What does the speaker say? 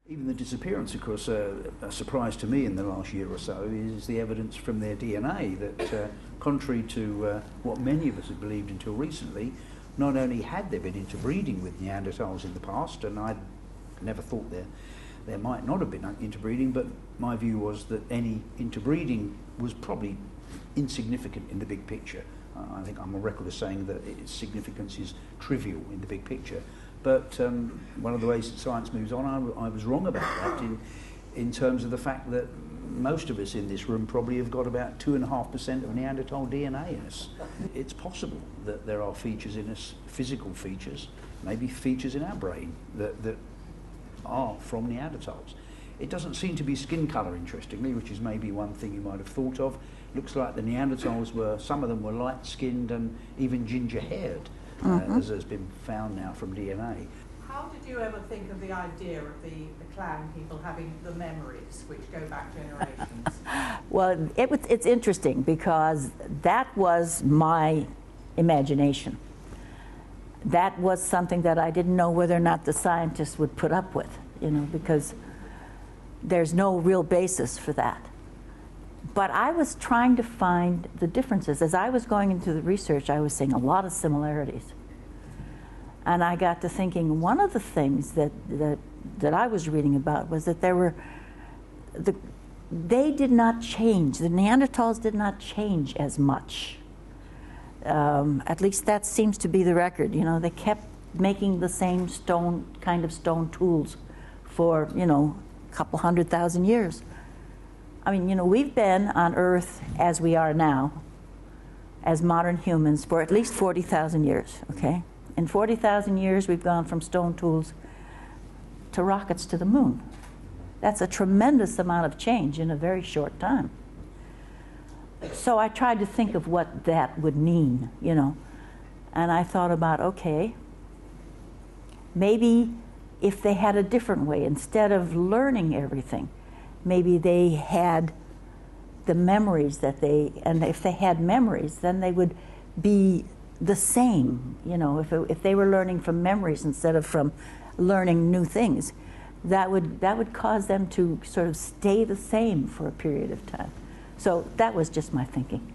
Even the disappearance, of course, a surprise to me in the last year or so is the evidence from their DNA that, contrary to what many of us had believed until recently, not only had there been interbreeding with Neanderthals in the past, and I'd never thought there might not have been interbreeding, but my view was that any interbreeding was probably insignificant in the big picture. I think I'm on record as saying that its significance is trivial in the big picture. But one of the ways that science moves on, I was wrong about that in terms of the fact that most of us in this room probably have got about 2.5% of Neanderthal DNA in us. It's possible that there are features in us, physical features, maybe features in our brain that are from Neanderthals. It doesn't seem to be skin colour, interestingly, which is maybe one thing you might have thought of. Looks like the Neanderthals were, some of them were light-skinned and even ginger-haired. As has been found now from DNA. How did you ever think of the idea of the clan people having the memories which go back generations? Well, it's interesting because that was my imagination. That was something that I didn't know whether or not the scientists would put up with, you know, because there's no real basis for that. But I was trying to find the differences. As I was going into the research, I was seeing a lot of similarities. And I got to thinking, one of the things that I was reading about was that they did not change. The Neanderthals did not change as much. At least that seems to be the record. You know, they kept making the same kind of stone tools for, you know, a couple 100,000 years. I mean, you know, we've been on Earth as we are now, as modern humans, for at least 40,000 years, okay? In 40,000 years, we've gone from stone tools to rockets to the moon. That's a tremendous amount of change in a very short time. So I tried to think of what that would mean, you know, and I thought about, okay, maybe if they had a different way, instead of learning everything, maybe they had the memories and if they had memories, then they would be the same, you know, if they were learning from memories instead of from learning new things, that would cause them to sort of stay the same for a period of time. So that was just my thinking.